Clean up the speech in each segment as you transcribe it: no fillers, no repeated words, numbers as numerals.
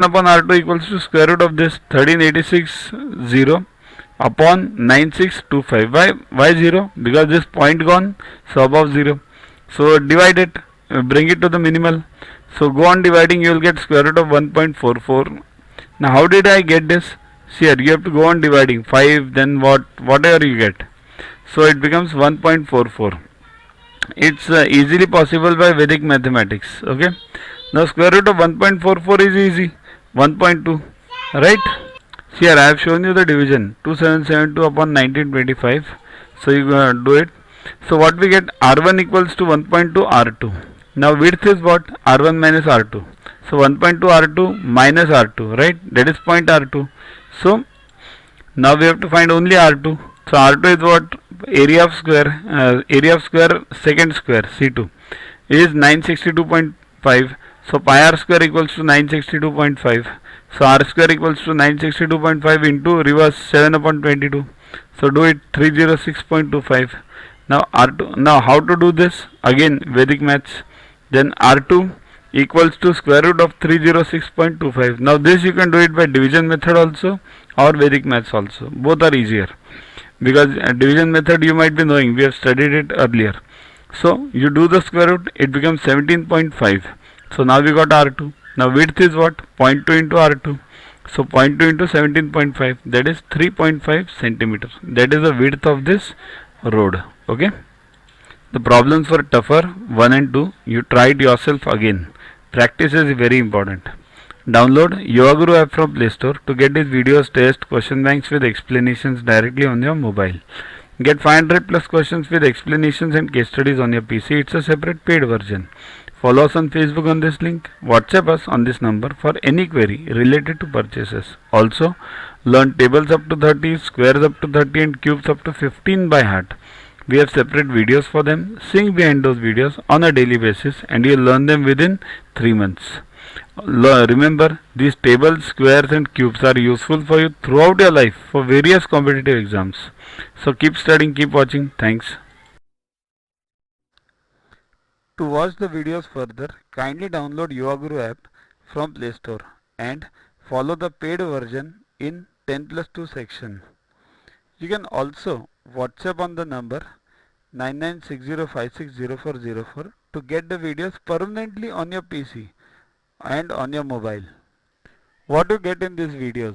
upon R2 equals to square root of this 1386 0 upon 9625. Why 0? Because this point gone, so above 0. So divide it, bring it to the minimal. So go on dividing, you will get square root of 1.44. Now how did I get this? See here, you have to go on dividing 5, then whatever you get. So it becomes 1.44. It's easily possible by Vedic mathematics. Okay. Now square root of 1.44 is easy. 1.2, right? See here, I have shown you the division 2772 upon 1925. So you do it. So what we get, R1 equals to 1.2 R2. Now width is what? R1 minus R2. So 1.2 R2 minus R2, right? That is point R2. So now we have to find only R2. So R2 is what? Area of square secant square C2 is 962.5. So pi r square equals to 962.5. So r square equals to 962.5 into reverse 7 upon 22. So do it 306.25. Now R2. Now how to do this? Again Vedic maths. Then R2 equals to square root of 306.25. Now this you can do it by division method also or Vedic maths also. Both are easier. Because division method you might be knowing, we have studied it earlier. So you do the square root, it becomes 17.5. So now we got R2. Now width is what? 0.2 into R2. So 0.2 into 17.5, that is 3.5 centimeter. That is the width of this road. Okay. The problems were tougher 1 and 2. You tried yourself again. Practice is very important. Download Yoga Guru app from Play Store to get these videos, tests, question banks with explanations directly on your mobile. Get 500 plus questions with explanations and case studies on your PC. It's a separate paid version. Follow us on Facebook on this link. WhatsApp us on this number for any query related to purchases. Also, learn tables up to 30, squares up to 30 and cubes up to 15 by heart. We have separate videos for them. Sing behind those videos on a daily basis and you'll learn them within 3 months. Remember, these tables, squares and cubes are useful for you throughout your life for various competitive exams. So keep studying, keep watching. Thanks. To watch the videos further, kindly download Yoga Guru app from Play Store and follow the paid version in 10+2 section. You can also WhatsApp on the number 9960560404 to get the videos permanently on your PC and on your mobile. What you get in these videos?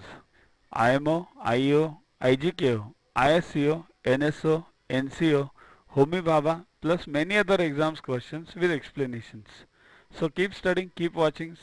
IMO, IO, IGKO, ISCO, NSO, NCO, Homi Bhabha plus many other exams questions with explanations. So keep studying, keep watching.